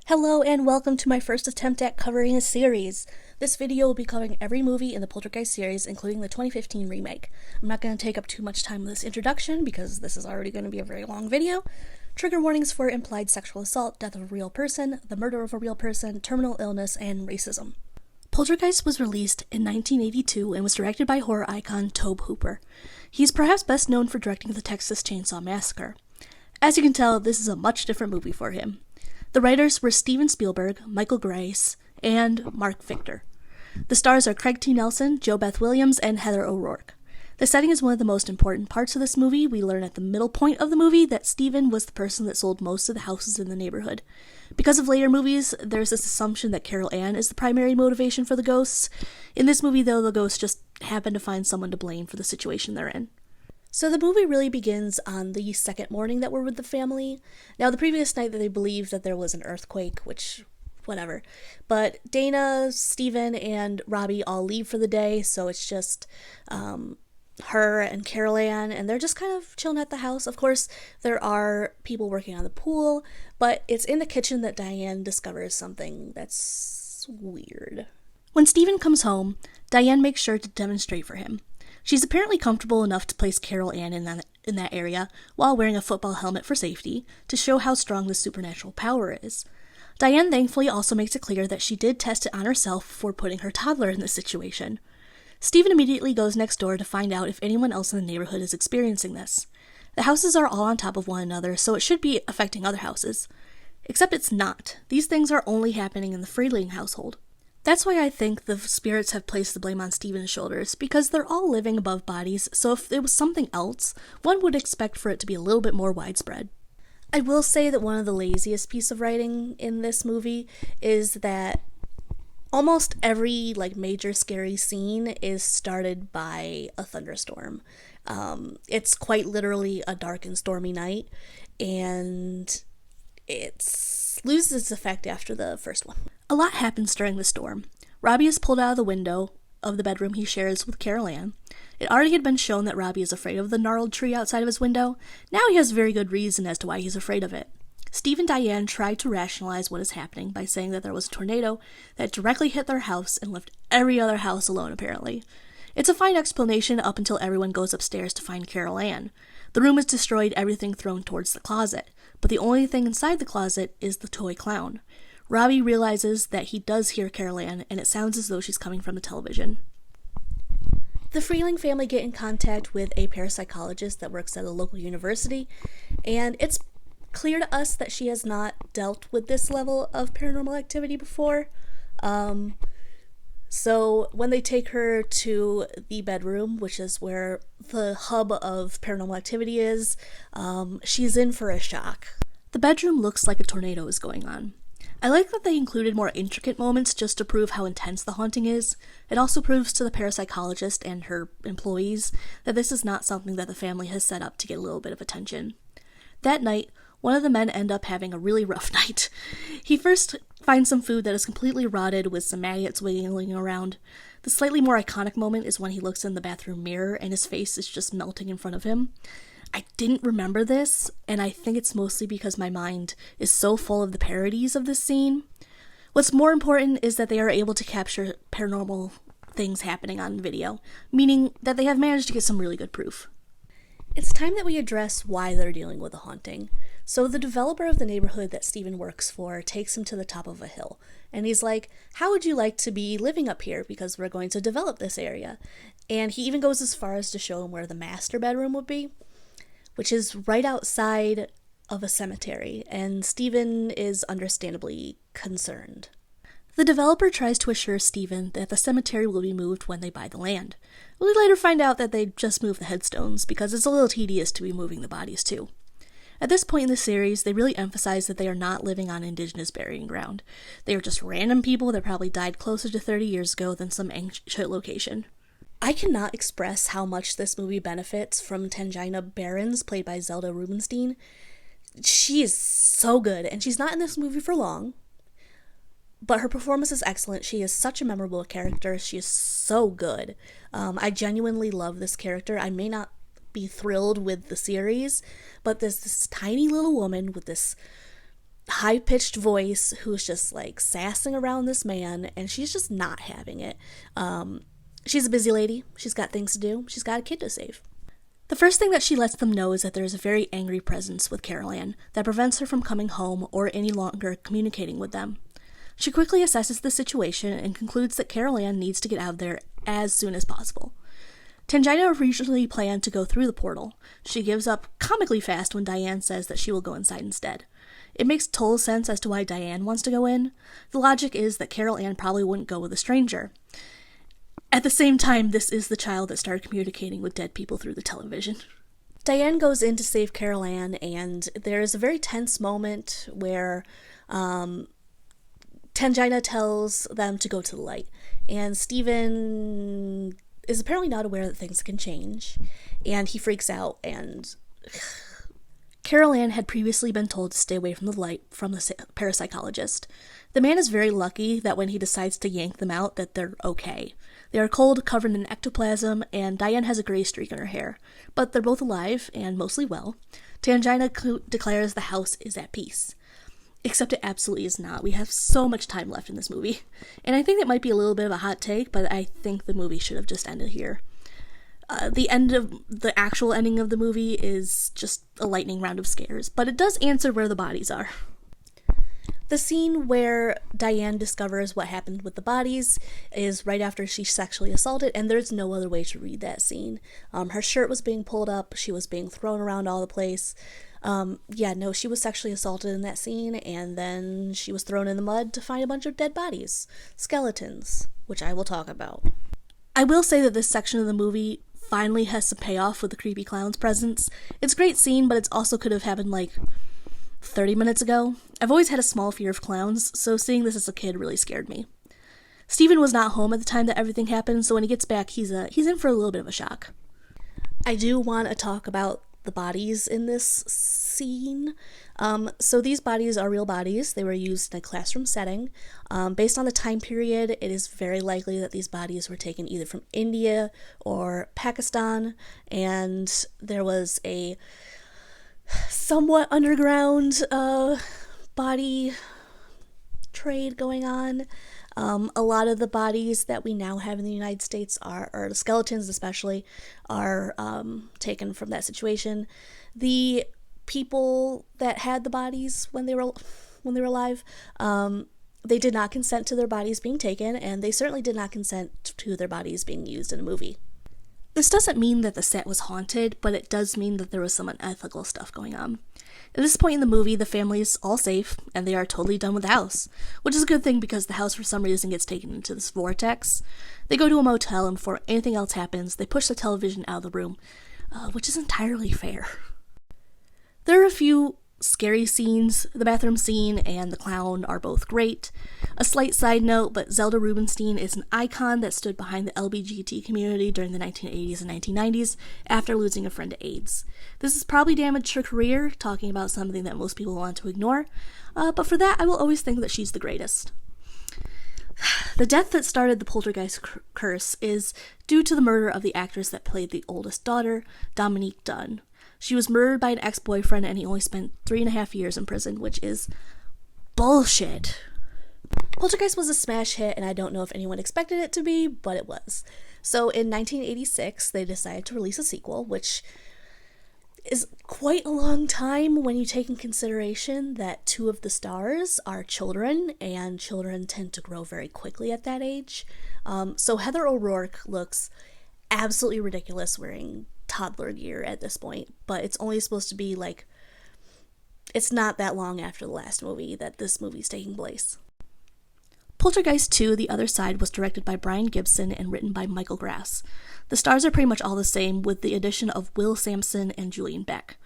Hello and welcome to my first attempt at covering a series. This video will be covering every movie in the Poltergeist series, including the 2015 remake. I'm not going to take up too much time with this introduction because this is already going to be a very long video. Trigger warnings for implied sexual assault, death of a real person, the murder of a real person, terminal illness, and racism. Poltergeist was released in 1982 and was directed by horror icon Tobe Hooper. He's perhaps best known for directing the Texas Chainsaw Massacre. As you can tell, this is a much different movie for him. The writers were Steven Spielberg, Michael Grais, and Mark Victor. The stars are Craig T. Nelson, Jo Beth Williams, and Heather O'Rourke. The setting is one of the most important parts of this movie. We learn at the middle point of the movie that Steven was the person that sold most of the houses in the neighborhood. Because of later movies, there's this assumption that Carol Ann is the primary motivation for the ghosts. In this movie, though, the ghosts just happen to find someone to blame for the situation they're in. So the movie really begins on the second morning that we're with the family. Now, the previous night that they believed that there was an earthquake, which, whatever. But Dana, Steven, and Robbie all leave for the day, so it's just her and Carol Ann, and they're just kind of chilling at the house. Of course, there are people working on the pool, but it's in the kitchen that Diane discovers something that's weird. When Steven comes home, Diane makes sure to demonstrate for him. She's apparently comfortable enough to place Carol Ann in that area while wearing a football helmet for safety to show how strong the supernatural power is. Diane thankfully also makes it clear that she did test it on herself before putting her toddler in this situation. Steven immediately goes next door to find out if anyone else in the neighborhood is experiencing this. The houses are all on top of one another, so it should be affecting other houses. Except it's not. These things are only happening in the Freeling household. That's why I think the spirits have placed the blame on Steven's shoulders, because they're all living above bodies, so if it was something else, one would expect for it to be a little bit more widespread. I will say that one of the laziest pieces of writing in this movie is that almost every major scary scene is started by a thunderstorm. It's quite literally a dark and stormy night, and it loses its effect after the first one. A lot happens during the storm. Robbie is pulled out of the window of the bedroom he shares with Carol Ann. It already had been shown that Robbie is afraid of the gnarled tree outside of his window. Now he has very good reason as to why he's afraid of it. Steve and Diane try to rationalize what is happening by saying that there was a tornado that directly hit their house and left every other house alone, apparently. It's a fine explanation up until everyone goes upstairs to find Carol Ann. The room is destroyed, everything thrown towards the closet, but the only thing inside the closet is the toy clown. Robbie realizes that he does hear Carol Ann, and it sounds as though she's coming from the television. The Freeling family get in contact with a parapsychologist that works at a local university, and it's clear to us that she has not dealt with this level of paranormal activity before. So when they take her to the bedroom, which is where the hub of paranormal activity is, she's in for a shock. The bedroom looks like a tornado is going on. I like that they included more intricate moments just to prove how intense the haunting is. It also proves to the parapsychologist and her employees that this is not something that the family has set up to get a little bit of attention. That night, one of the men end up having a really rough night. He first finds some food that is completely rotted with some maggots wiggling around. The slightly more iconic moment is when he looks in the bathroom mirror and his face is just melting in front of him. I didn't remember this, and I think it's mostly because my mind is so full of the parodies of this scene. What's more important is that they are able to capture paranormal things happening on video, meaning that they have managed to get some really good proof. It's time that we address why they're dealing with a haunting. So the developer of the neighborhood that Steven works for takes him to the top of a hill, and he's like, how would you like to be living up here, because we're going to develop this area? And he even goes as far as to show him where the master bedroom would be, which is right outside of a cemetery, and Steven is understandably concerned. The developer tries to assure Steven that the cemetery will be moved when they buy the land. We later find out that they just moved the headstones, because it's a little tedious to be moving the bodies too. At this point in the series, they really emphasize that they are not living on indigenous burying ground. They are just random people that probably died closer to 30 years ago than some ancient location. I cannot express how much this movie benefits from Tangina Barons, played by Zelda Rubinstein. She is so good, and she's not in this movie for long, but her performance is excellent. She is such a memorable character. She is so good. I genuinely love this character. I may not be thrilled with the series, but there's this tiny little woman with this high-pitched voice who's just like sassing around this man, and she's just not having it. She's a busy lady. She's got things to do. She's got a kid to save. The first thing that she lets them know is that there is a very angry presence with Carol Ann that prevents her from coming home or any longer communicating with them. She quickly assesses the situation and concludes that Carol Ann needs to get out of there as soon as possible. Tangina originally planned to go through the portal. She gives up comically fast when Diane says that she will go inside instead. It makes total sense as to why Diane wants to go in. The logic is that Carol Ann probably wouldn't go with a stranger. At the same time, this is the child that started communicating with dead people through the television. Diane goes in to save Carol Ann, and there's a very tense moment where Tangina tells them to go to the light, and Steven is apparently not aware that things can change, and he freaks out, and Carol Ann had previously been told to stay away from the light from the parapsychologist. The man is very lucky that when he decides to yank them out, that they're okay. They are cold, covered in ectoplasm, and Diane has a gray streak in her hair. But they're both alive, and mostly well. Tangina declares the house is at peace. Except it absolutely is not. We have so much time left in this movie. And I think it might be a little bit of a hot take, but I think the movie should have just ended here. The actual ending of the movie is just a lightning round of scares, but it does answer where the bodies are. The scene where Diane discovers what happened with the bodies is right after she's sexually assaulted, and there's no other way to read that scene. Her shirt was being pulled up, she was being thrown around all the place. She was sexually assaulted in that scene, and then she was thrown in the mud to find a bunch of dead bodies. Skeletons, which I will talk about. I will say that this section of the movie finally has some payoff with the creepy clown's presence. It's a great scene, but it also could have happened like 30 minutes ago. I've always had a small fear of clowns, so seeing this as a kid really scared me. Steven was not home at the time that everything happened, so when he gets back, he's in for a little bit of a shock. I do want to talk about the bodies in this scene. So these bodies are real bodies. They were used in a classroom setting. Based on the time period, it is very likely that these bodies were taken either from India or Pakistan, and there was a somewhat underground body trade going on. A lot of the bodies that we now have in the United States or the skeletons especially, are taken from that situation. The people that had the bodies when they were alive, they did not consent to their bodies being taken, and they certainly did not consent to their bodies being used in a movie. This doesn't mean that the set was haunted, but it does mean that there was some unethical stuff going on. At this point in the movie, the family is all safe, and they are totally done with the house, which is a good thing because the house for some reason gets taken into this vortex. They go to a motel, and before anything else happens, they push the television out of the room, which is entirely fair. There are a few scary scenes. The bathroom scene and the clown are both great. A slight side note, but Zelda Rubinstein is an icon that stood behind the LGBT community during the 1980s and 1990s after losing a friend to AIDS. This has probably damaged her career, talking about something that most people want to ignore, but for that I will always think that she's the greatest. The death that started the Poltergeist curse is due to the murder of the actress that played the oldest daughter, Dominique Dunn. She was murdered by an ex-boyfriend, and he only spent 3.5 years in prison, which is bullshit. Poltergeist was a smash hit, and I don't know if anyone expected it to be, but it was. So in 1986, they decided to release a sequel, which is quite a long time when you take in consideration that 2 of the stars are children, and children tend to grow very quickly at that age. So Heather O'Rourke looks absolutely ridiculous wearing toddler gear at this point, but it's only supposed to be like, it's not that long after the last movie that this movie's taking place. Poltergeist 2, The Other Side, was directed by Brian Gibson and written by Michael Grass. The stars are pretty much all the same, with the addition of Will Sampson and Julian Beck.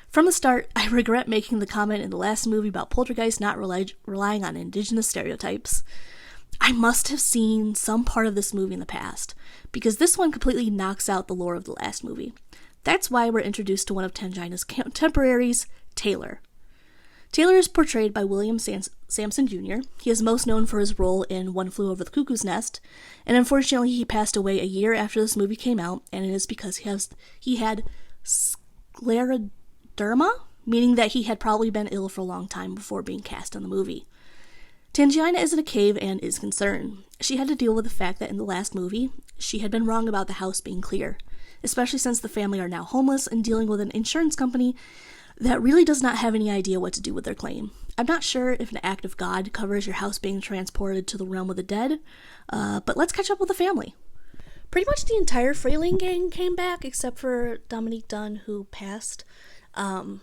From the start, I regret making the comment in the last movie about Poltergeist not relying on indigenous stereotypes. I must have seen some part of this movie in the past, because this one completely knocks out the lore of the last movie. That's why we're introduced to one of Tangina's contemporaries, Taylor. Taylor is portrayed by William Sampson Jr. He is most known for his role in One Flew Over the Cuckoo's Nest, and unfortunately he passed away a year after this movie came out, and it is because he had scleroderma? meaning that he had probably been ill for a long time before being cast in the movie. Tangina is in a cave and is concerned. She had to deal with the fact that in the last movie, she had been wrong about the house being clear, especially since the family are now homeless and dealing with an insurance company that really does not have any idea what to do with their claim. I'm not sure if an act of God covers your house being transported to the realm of the dead, but let's catch up with the family. Pretty much the entire Frayling gang came back, except for Dominique Dunn, who passed. The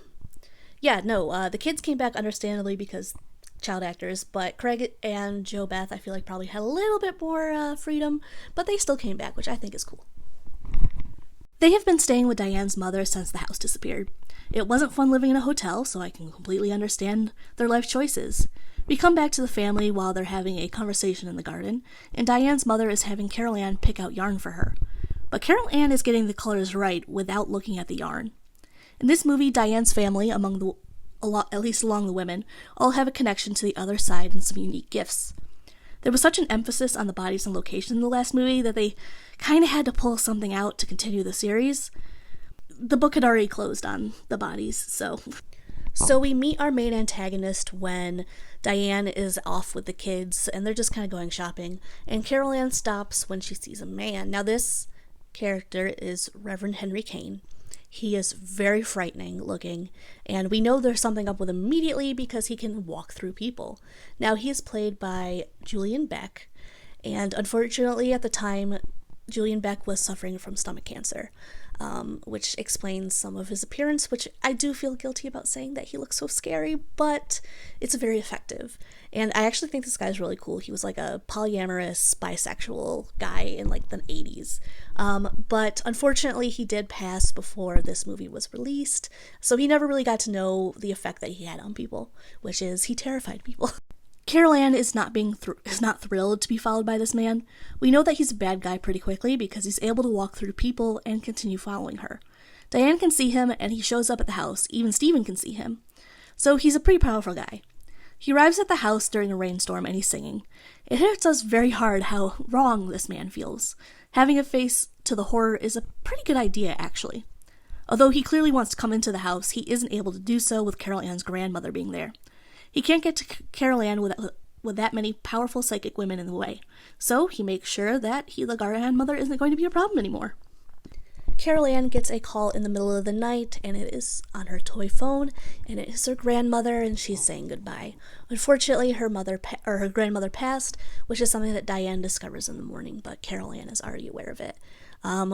kids came back understandably because child actors, but Craig and Joe Beth, I feel like, probably had a little bit more freedom, but they still came back, which I think is cool. They have been staying with Diane's mother since the house disappeared. It wasn't fun living in a hotel, so I can completely understand their life choices. We come back to the family while they're having a conversation in the garden, and Diane's mother is having Carol Ann pick out yarn for her. But Carol Ann is getting the colors right without looking at the yarn. In this movie, Diane's family, at least along the women, all have a connection to the other side and some unique gifts. There was such an emphasis on the bodies and location in the last movie that they kind of had to pull something out to continue the series. The book had already closed on the bodies, so... So we meet our main antagonist when Diane is off with the kids, and they're just kind of going shopping, and Carol Ann stops when she sees a man. Now this character is Reverend Henry Kane. He is very frightening looking, and we know there's something up with him immediately because he can walk through people. Now he is played by Julian Beck, and unfortunately at the time, Julian Beck was suffering from stomach cancer. Which explains some of his appearance, which I do feel guilty about saying that he looks so scary, but it's very effective. And I actually think this guy's really cool. He was like a polyamorous, bisexual guy in like the 80s. But unfortunately, he did pass before this movie was released, so he never really got to know the effect that he had on people, which is he terrified people. Carol Ann is not thrilled to be followed by this man. We know that he's a bad guy pretty quickly because he's able to walk through people and continue following her. Diane can see him and he shows up at the house. Even Steven can see him. So he's a pretty powerful guy. He arrives at the house during a rainstorm and he's singing. It hits us very hard how wrong this man feels. Having a face to the horror is a pretty good idea, actually. Although he clearly wants to come into the house, he isn't able to do so with Carol Ann's grandmother being there. He can't get to Carol Ann with that many powerful psychic women in the way, so he makes sure that the grandmother isn't going to be a problem anymore. Carol Ann gets a call in the middle of the night, and it is on her toy phone, and it is her grandmother, and she's saying goodbye. Unfortunately, her grandmother passed, which is something that Diane discovers in the morning, but Carol Ann is already aware of it.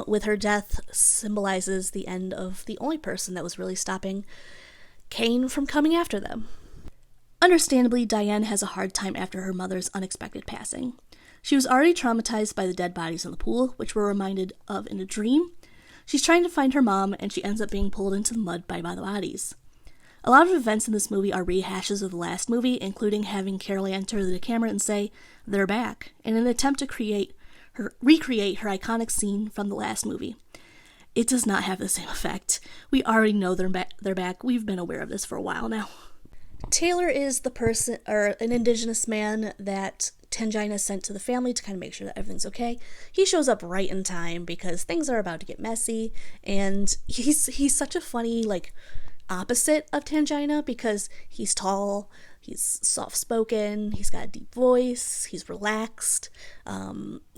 With her death symbolizes the end of the only person that was really stopping Kane from coming after them. Understandably, Diane has a hard time after her mother's unexpected passing. She was already traumatized by the dead bodies in the pool, which we're reminded of in a dream. She's trying to find her mom, and she ends up being pulled into the mud by the bodies. A lot of events in this movie are rehashes of the last movie, including having Carol Ann turn to the camera and say, "They're back," in an attempt to recreate her iconic scene from the last movie. It does not have the same effect. We already know they're back. We've been aware of this for a while now. Taylor is an indigenous man that Tangina sent to the family to kind of make sure that everything's okay. He shows up right in time because things are about to get messy, and he's such a funny, opposite of Tangina because he's tall, he's soft-spoken, he's got a deep voice, he's relaxed,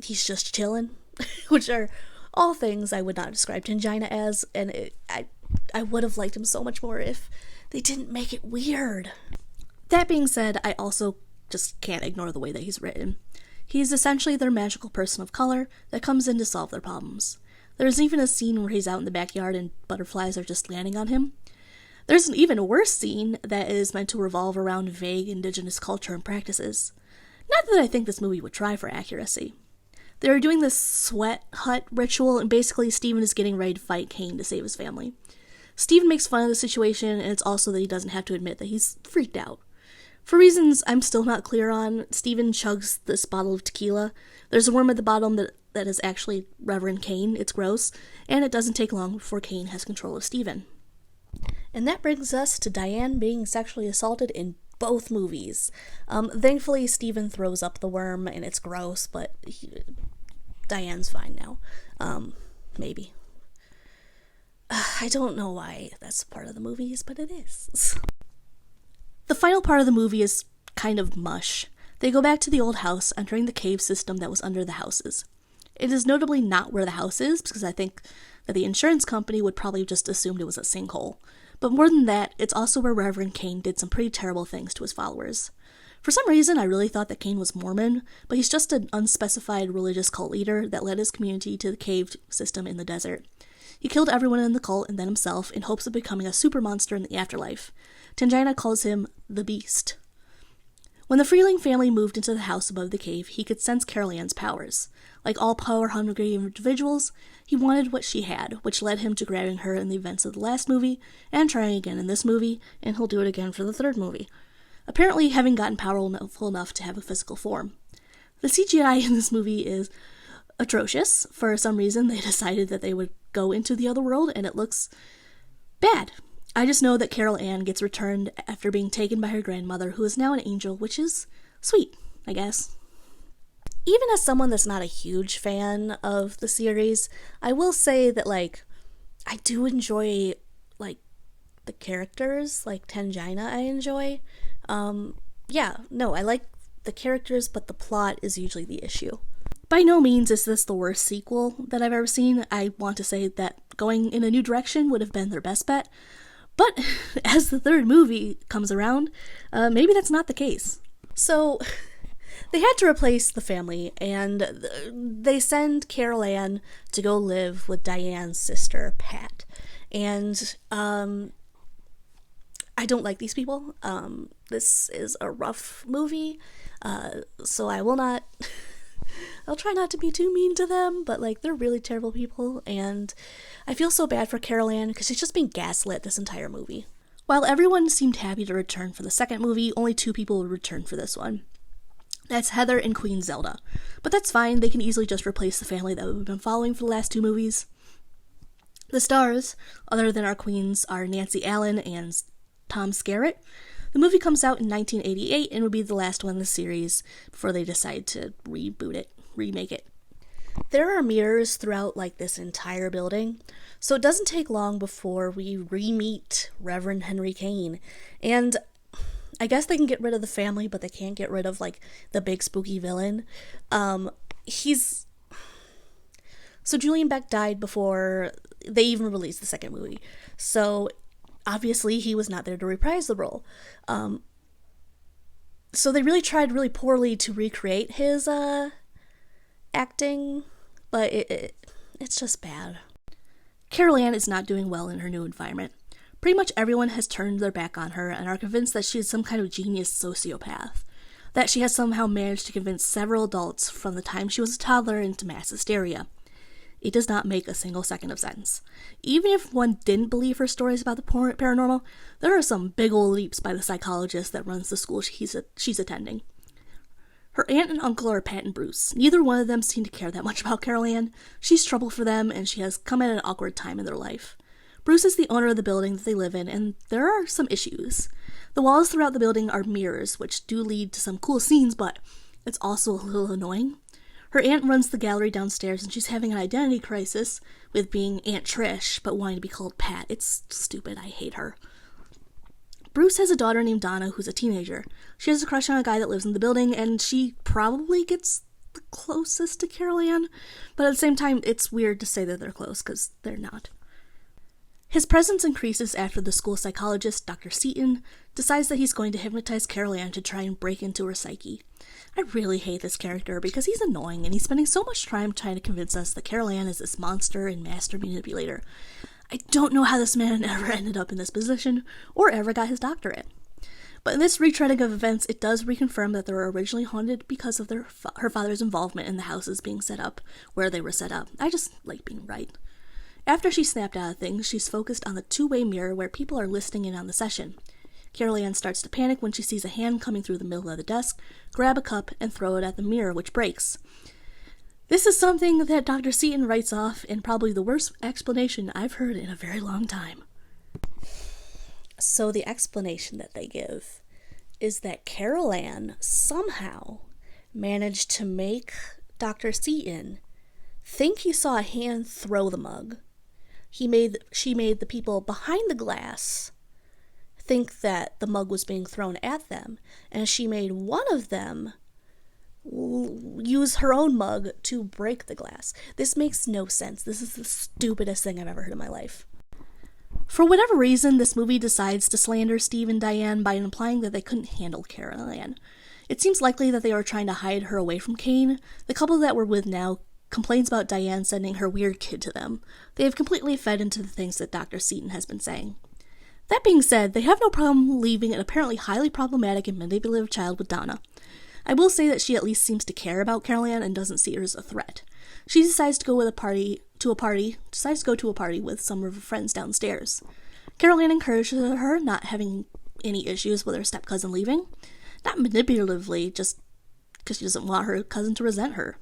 he's just chilling, which are all things I would not describe Tangina as, and I would have liked him so much more if they didn't make it weird. That being said, I also just can't ignore the way that he's written. He's essentially their magical person of color that comes in to solve their problems. There's even a scene where he's out in the backyard and butterflies are just landing on him. There's an even worse scene that is meant to revolve around vague indigenous culture and practices. Not that I think this movie would try for accuracy. They're doing this sweat hut ritual, and basically Steven is getting ready to fight Kane to save his family. Steven makes fun of the situation, and it's also that he doesn't have to admit that he's freaked out. For reasons I'm still not clear on, Steven chugs this bottle of tequila. There's a worm at the bottom that is actually Reverend Kane. It's gross, and it doesn't take long before Kane has control of Steven. And that brings us to Diane being sexually assaulted in both movies. Thankfully, Steven throws up the worm, and it's gross, but Diane's fine now. Maybe. I don't know why that's part of the movies, but it is. The final part of the movie is kind of mush. They go back to the old house, entering the cave system that was under the houses. It is notably not where the house is, because I think that the insurance company would probably just assumed it was a sinkhole. But more than that, it's also where Reverend Cain did some pretty terrible things to his followers. For some reason, I really thought that Cain was Mormon, but he's just an unspecified religious cult leader that led his community to the cave system in the desert. He killed everyone in the cult and then himself in hopes of becoming a super monster in the afterlife. Tangina calls him the Beast. When the Freeling family moved into the house above the cave, he could sense Carol Ann's powers. Like all power-hungry individuals, he wanted what she had, which led him to grabbing her in the events of the last movie, and trying again in this movie, and he'll do it again for the third movie. Apparently having gotten powerful enough to have a physical form. The CGI in this movie is atrocious. For some reason, they decided that they would go into the other world, and it looks bad. I just know that Carol Ann gets returned after being taken by her grandmother, who is now an angel, which is sweet, I guess. Even as someone that's not a huge fan of the series, I will say that, I do enjoy, the characters, like Tangina I enjoy. I like the characters, but the plot is usually the issue. By no means is this the worst sequel that I've ever seen. I want to say that going in a new direction would have been their best bet. But as the third movie comes around, maybe that's not the case. So they had to replace the family, and they send Carol Ann to go live with Diane's sister, Pat. And I don't like these people. This is a rough movie, so I will not... I'll try not to be too mean to them, but they're really terrible people, and I feel so bad for Carol Ann because she's just being gaslit this entire movie. While everyone seemed happy to return for the second movie, only 2 people would return for this one. That's Heather and Queen Zelda. But that's fine, they can easily just replace the family that we've been following for the last 2 movies. The stars, other than our queens, are Nancy Allen and Tom Skerritt. The movie comes out in 1988 and would be the last one in the series before they decide to remake it. There are mirrors throughout this entire building, so it doesn't take long before we re-meet Reverend Henry Cain. And I guess they can get rid of the family, but they can't get rid of the big spooky villain. So Julian Beck died before they even released the second movie. So obviously he was not there to reprise the role. So they really tried really poorly to recreate his acting, but it's just bad. Carol Ann is not doing well in her new environment. Pretty much everyone has turned their back on her and are convinced that she is some kind of genius sociopath. That she has somehow managed to convince several adults from the time she was a toddler into mass hysteria. It does not make a single second of sense. Even if one didn't believe her stories about the paranormal, there are some big ol' leaps by the psychologist that runs the school she's attending. Her aunt and uncle are Pat and Bruce. Neither one of them seem to care that much about Carol Ann. She's trouble for them, and she has come at an awkward time in their life. Bruce is the owner of the building that they live in, and there are some issues. The walls throughout the building are mirrors, which do lead to some cool scenes, but it's also a little annoying. Her aunt runs the gallery downstairs, and she's having an identity crisis with being Aunt Trish, but wanting to be called Pat. It's stupid. I hate her. Bruce has a daughter named Donna who's a teenager. She has a crush on a guy that lives in the building, and she probably gets the closest to Carol Ann, but at the same time, it's weird to say that they're close, because they're not. His presence increases after the school psychologist, Dr. Seaton, decides that he's going to hypnotize Carol Ann to try and break into her psyche. I really hate this character because he's annoying and he's spending so much time trying to convince us that Carol Ann is this monster and master manipulator. I don't know how this man ever ended up in this position or ever got his doctorate. But in this retreading of events, it does reconfirm that they were originally haunted because of her father's involvement in the houses being set up where they were set up. I just like being right. After she snapped out of things, she's focused on the 2-way mirror where people are listening in on the session. Carol Ann starts to panic when she sees a hand coming through the middle of the desk, grab a cup, and throw it at the mirror, which breaks. This is something that Dr. Seaton writes off in probably the worst explanation I've heard in a very long time. So the explanation that they give is that Carol Ann somehow managed to make Dr. Seaton think he saw a hand throw the mug. she made the people behind the glass think that the mug was being thrown at them, and she made one of them use her own mug to break the glass. This makes no sense. This is the stupidest thing I've ever heard in my life. For whatever reason, this movie decides to slander Steve and Diane by implying that they couldn't handle Carol Ann. It seems likely that they were trying to hide her away from Kane. The couple that we're with now complains about Diane sending her weird kid to them. They have completely fed into the things that Dr. Seaton has been saying. That being said, they have no problem leaving an apparently highly problematic and manipulative child with Donna. I will say that she at least seems to care about Carol Ann and doesn't see her as a threat. She decides to go to a party with some of her friends downstairs. Carol Ann encourages her, not having any issues with her step-cousin leaving. Not manipulatively, just because she doesn't want her cousin to resent her.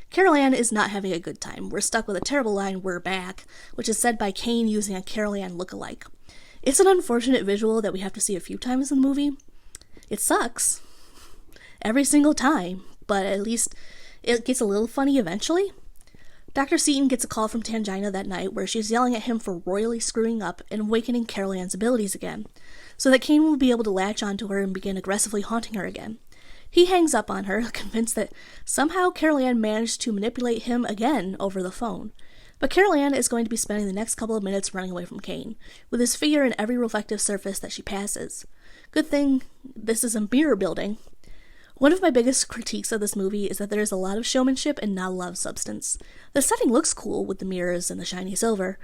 Carol Ann is not having a good time. We're stuck with a terrible line, "We're back," which is said by Kane using a Carol Ann look-alike. It's an unfortunate visual that we have to see a few times in the movie. It sucks every single time, but at least it gets a little funny eventually. Dr. Seaton gets a call from Tangina that night where she's yelling at him for royally screwing up and awakening Carol Ann's abilities again, so that Kane will be able to latch onto her and begin aggressively haunting her again. He hangs up on her, convinced that somehow Carol Ann managed to manipulate him again over the phone. But Carol Ann is going to be spending the next couple of minutes running away from Kane, with his figure in every reflective surface that she passes. Good thing this is a mirror building. One of my biggest critiques of this movie is that there is a lot of showmanship and not a lot of substance. The setting looks cool with the mirrors and the shiny silver,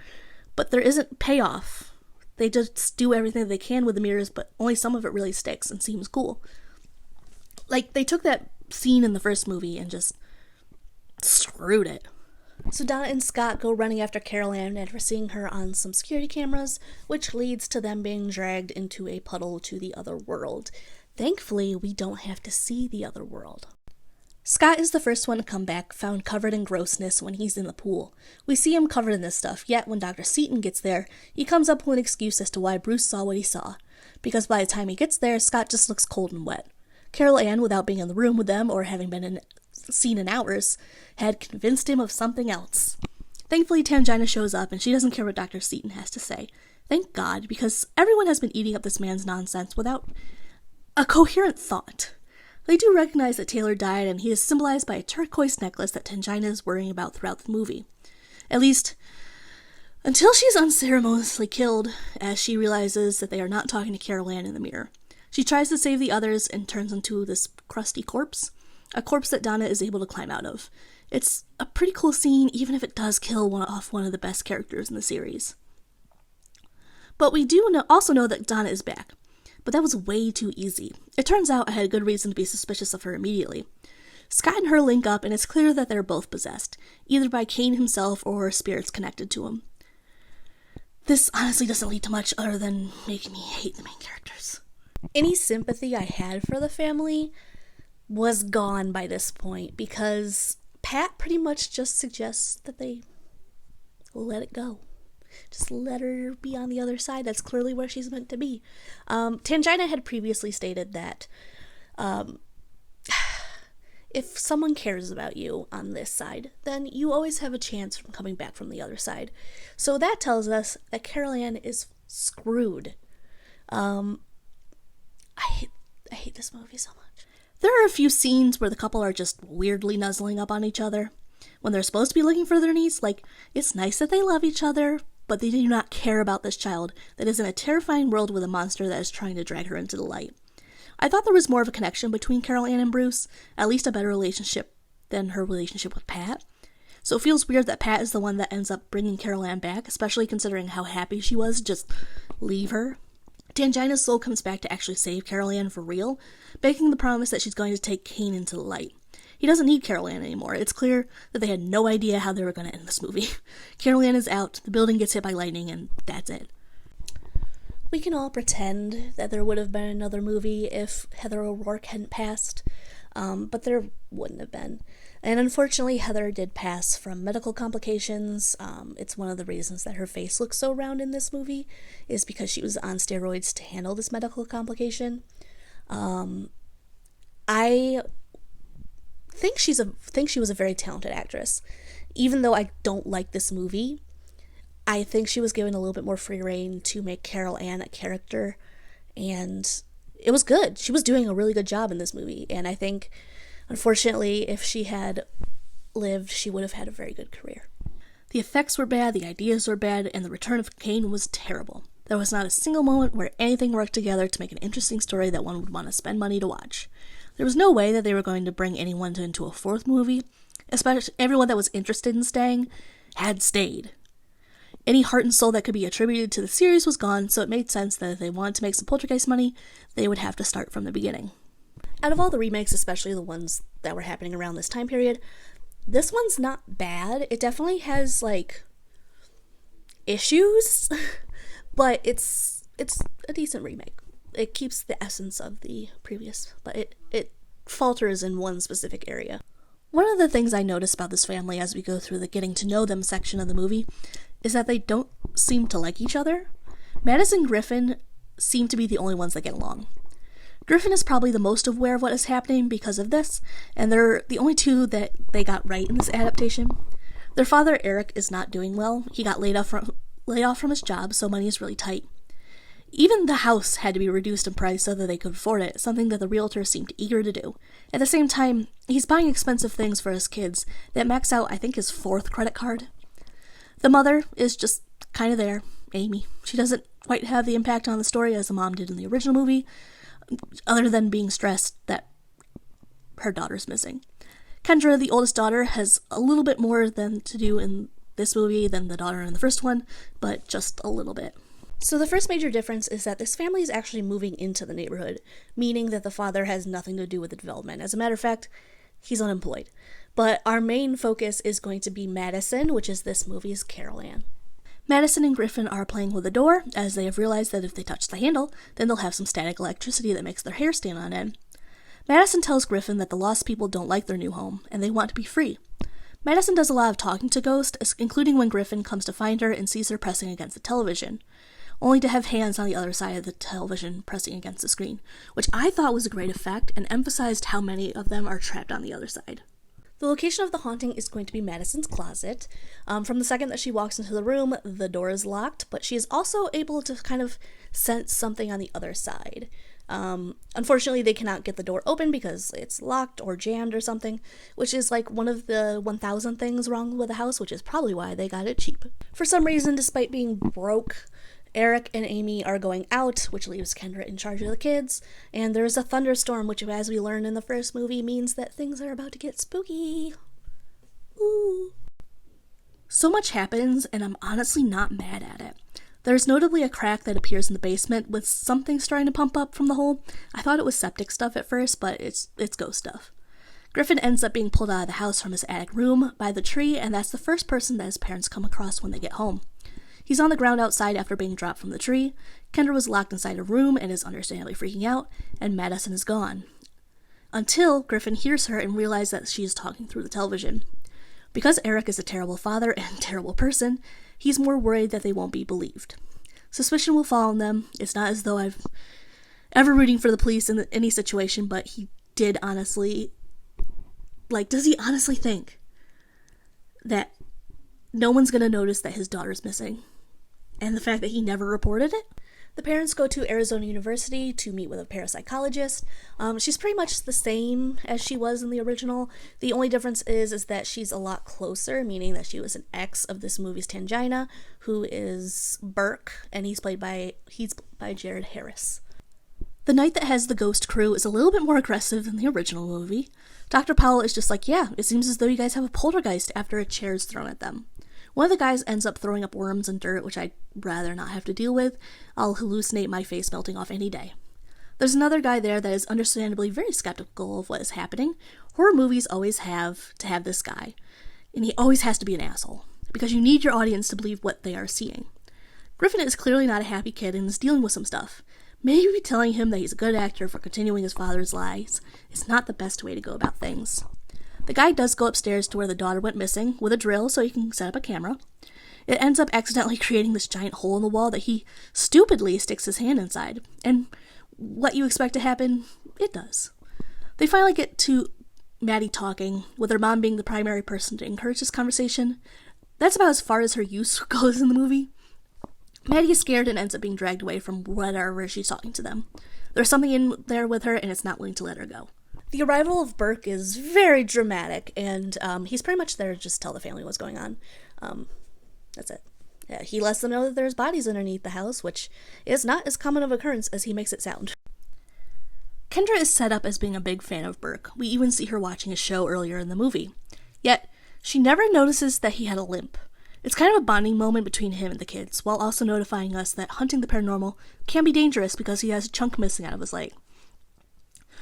but there isn't payoff. They just do everything they can with the mirrors, but only some of it really sticks and seems cool. Like, they took that scene in the first movie and just screwed it. So Donna and Scott go running after Carol Ann and we're seeing her on some security cameras, which leads to them being dragged into a puddle to the other world. Thankfully, we don't have to see the other world. Scott is the first one to come back, found covered in grossness when he's in the pool. We see him covered in this stuff, yet when Dr. Seaton gets there, he comes up with an excuse as to why Bruce saw what he saw. Because by the time he gets there, Scott just looks cold and wet. Carol Ann, without being in the room with them or having been seen in hours, had convinced him of something else. Thankfully, Tangina shows up and she doesn't care what Dr. Seaton has to say. Thank God, because everyone has been eating up this man's nonsense without a coherent thought. They do recognize that Taylor died, and he is symbolized by a turquoise necklace that Tangina is worrying about throughout the movie. At least, until she's unceremoniously killed, as she realizes that they are not talking to Carol Ann in the mirror. She tries to save the others and turns into this crusty corpse, a corpse that Donna is able to climb out of. It's a pretty cool scene, even if it does kill one of the best characters in the series. But we do also know that Donna is back. But that was way too easy. It turns out I had a good reason to be suspicious of her immediately. Scott and her link up, and it's clear that they're both possessed, either by Kane himself or spirits connected to him. This honestly doesn't lead to much other than making me hate the main characters. Any sympathy I had for the family was gone by this point, because Pat pretty much just suggests that they let it go. Just let her be on the other side. That's clearly where she's meant to be. Tangina had previously stated that if someone cares about you on this side, then you always have a chance from coming back from the other side. So that tells us that Carol Ann is screwed. I hate this movie so much. There are a few scenes where the couple are just weirdly nuzzling up on each other when they're supposed to be looking for their niece. Like, it's nice that they love each other, but they do not care about this child that is in a terrifying world with a monster that is trying to drag her into the light. I thought there was more of a connection between Carol Ann and Bruce, at least a better relationship than her relationship with Pat. So it feels weird that Pat is the one that ends up bringing Carol Ann back, especially considering how happy she was to just leave her. Tangina's soul comes back to actually save Carol Ann for real, making the promise that she's going to take Kane into the light. He doesn't need Carol Ann anymore. It's clear that they had no idea how they were going to end this movie. Carol Ann is out, the building gets hit by lightning, and that's it. We can all pretend that there would have been another movie if Heather O'Rourke hadn't passed, but there wouldn't have been. And unfortunately, Heather did pass from medical complications. It's one of the reasons that her face looks so round in this movie, is because she was on steroids to handle this medical complication. I think she was a very talented actress. Even though I don't like this movie, I think she was given a little bit more free reign to make Carol Ann a character, and it was good. She was doing a really good job in this movie, and I think, unfortunately, if she had lived, she would have had a very good career. The effects were bad, the ideas were bad, and the return of Kane was terrible. There was not a single moment where anything worked together to make an interesting story that one would want to spend money to watch. There was no way that they were going to bring anyone into a fourth movie, especially everyone that was interested in staying had stayed. Any heart and soul that could be attributed to the series was gone, so it made sense that if they wanted to make some Poltergeist money, they would have to start from the beginning. Out of all the remakes, especially the ones that were happening around this time period, this one's not bad. It definitely has, issues, but it's a decent remake. It keeps the essence of the previous, but it falters in one specific area. One of the things I notice about this family as we go through the getting to know them section of the movie is that they don't seem to like each other. Madison and Griffin seem to be the only ones that get along. Griffin is probably the most aware of what is happening because of this, and they're the only two that they got right in this adaptation. Their father, Eric, is not doing well. He got laid off from his job, so money is really tight. Even the house had to be reduced in price so that they could afford it, something that the realtor seemed eager to do. At the same time, he's buying expensive things for his kids that max out, I think, his 4th credit card. The mother is just kind of there, Amy. She doesn't quite have the impact on the story as the mom did in the original movie, other than being stressed that her daughter's missing. Kendra, the oldest daughter, has a little bit more to do in this movie than the daughter in the first one, but just a little bit. So the first major difference is that this family is actually moving into the neighborhood, meaning that the father has nothing to do with the development. As a matter of fact, he's unemployed. But our main focus is going to be Madison, which is this movie's Carol Ann. Madison and Griffin are playing with a door, as they have realized that if they touch the handle, then they'll have some static electricity that makes their hair stand on end. Madison tells Griffin that the lost people don't like their new home, and they want to be free. Madison does a lot of talking to Ghost, including when Griffin comes to find her and sees her pressing against the television, only to have hands on the other side of the television pressing against the screen, which I thought was a great effect and emphasized how many of them are trapped on the other side. The location of the haunting is going to be Madison's closet. From the second that she walks into the room, the door is locked, but she is also able to kind of sense something on the other side. Unfortunately, they cannot get the door open because it's locked or jammed or something, which is like one of the 1,000 things wrong with the house, which is probably why they got it cheap. For some reason, despite being broke, Eric and Amy are going out, which leaves Kendra in charge of the kids, and there's a thunderstorm, which, as we learned in the first movie, means that things are about to get spooky. Ooh. So much happens, and I'm honestly not mad at it. There's notably a crack that appears in the basement with something starting to pump up from the hole. I thought it was septic stuff at first, but it's ghost stuff. Griffin ends up being pulled out of the house from his attic room by the tree, and that's the first person that his parents come across when they get home. He's on the ground outside after being dropped from the tree. Kendra was locked inside a room and is understandably freaking out, and Madison is gone. Until Griffin hears her and realizes that she is talking through the television. Because Eric is a terrible father and terrible person, he's more worried that they won't be believed. Suspicion will fall on them. It's not as though I'm ever rooting for the police in any situation, but he did honestly... does he honestly think that no one's gonna notice that his daughter's missing? And the fact that he never reported it? The parents go to Arizona University to meet with a parapsychologist. She's pretty much the same as she was in the original. The only difference is that she's a lot closer, meaning that she was an ex of this movie's Tangina, who is Burke, and he's played by Jared Harris. The night that has the ghost crew is a little bit more aggressive than the original movie. Dr. Powell is just like, yeah, it seems as though you guys have a poltergeist after a chair is thrown at them. One of the guys ends up throwing up worms and dirt, which I'd rather not have to deal with. I'll hallucinate my face melting off any day. There's another guy there that is understandably very skeptical of what is happening. Horror movies always have to have this guy, and he always has to be an asshole, because you need your audience to believe what they are seeing. Griffin is clearly not a happy kid and is dealing with some stuff. Maybe telling him that he's a good actor for continuing his father's lies is not the best way to go about things. The guy does go upstairs to where the daughter went missing with a drill so he can set up a camera. It ends up accidentally creating this giant hole in the wall that he stupidly sticks his hand inside. And what you expect to happen, it does. They finally get to Maddie talking, with her mom being the primary person to encourage this conversation. That's about as far as her use goes in the movie. Maddie is scared and ends up being dragged away from whatever she's talking to them. There's something in there with her, and it's not willing to let her go. The arrival of Burke is very dramatic, and he's pretty much there to just tell the family what's going on. That's it. Yeah, he lets them know that there's bodies underneath the house, which is not as common of occurrence as he makes it sound. Kendra is set up as being a big fan of Burke. We even see her watching a show earlier in the movie. Yet, she never notices that he had a limp. It's kind of a bonding moment between him and the kids, while also notifying us that hunting the paranormal can be dangerous because he has a chunk missing out of his leg.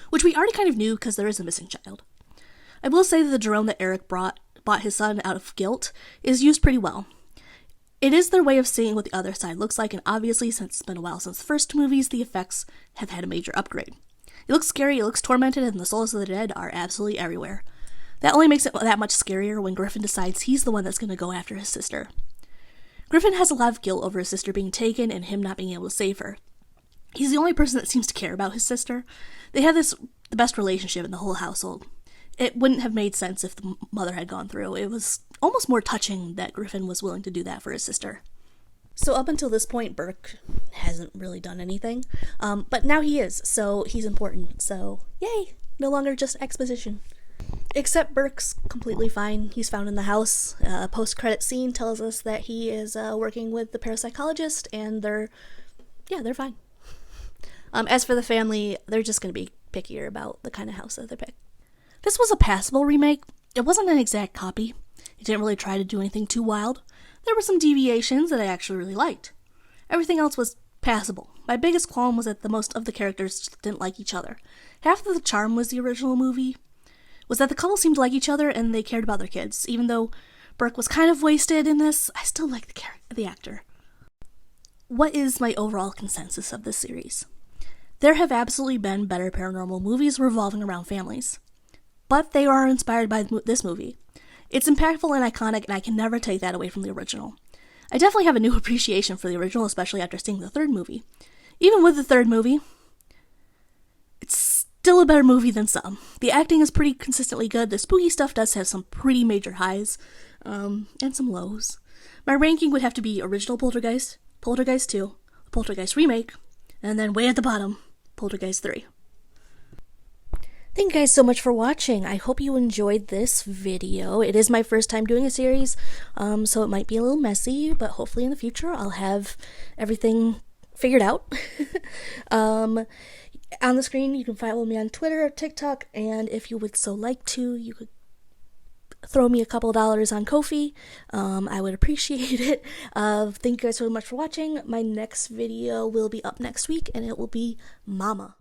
Which we already kind of knew because there is a missing child. I will say that the drone that Eric bought his son out of guilt is used pretty well. It is their way of seeing what the other side looks like, and obviously, since it's been a while since the first movies, the effects have had a major upgrade. It looks scary, it looks tormented, and the souls of the dead are absolutely everywhere. That only makes it that much scarier when Griffin decides he's the one that's going to go after his sister. Griffin has a lot of guilt over his sister being taken and him not being able to save her. He's the only person that seems to care about his sister. They have the best relationship in the whole household. It wouldn't have made sense if the mother had gone through. It was almost more touching that Griffin was willing to do that for his sister. So up until this point, Burke hasn't really done anything. But now he is, so he's important. So, yay! No longer just exposition. Except Burke's completely fine. He's found in the house. Post-credit scene tells us that he is working with the parapsychologist, and they're fine. As for the family, they're just going to be pickier about the kind of house that they pick. This was a passable remake. It wasn't an exact copy. It didn't really try to do anything too wild. There were some deviations that I actually really liked. Everything else was passable. My biggest qualm was that most of the characters didn't like each other. Half of the charm was the original movie was that the couple seemed to like each other and they cared about their kids. Even though Burke was kind of wasted in this, I still like the actor. What is my overall consensus of this series? There have absolutely been better paranormal movies revolving around families. But they are inspired by this movie. It's impactful and iconic, and I can never take that away from the original. I definitely have a new appreciation for the original, especially after seeing the third movie. Even with the third movie, it's still a better movie than some. The acting is pretty consistently good. The spooky stuff does have some pretty major highs, and some lows. My ranking would have to be original Poltergeist, Poltergeist 2, Poltergeist remake, and then way at the bottom, Poltergeist 3. Thank you guys so much for watching. I hope you enjoyed this video. It is my first time doing a series, so it might be a little messy, but hopefully in the future I'll have everything figured out. On the screen, you can follow me on Twitter or TikTok, and if you would so like to, you could throw me a couple $1 on Ko-fi. I would appreciate it. Thank you guys so much for watching. My next video will be up next week, and it will be Mama.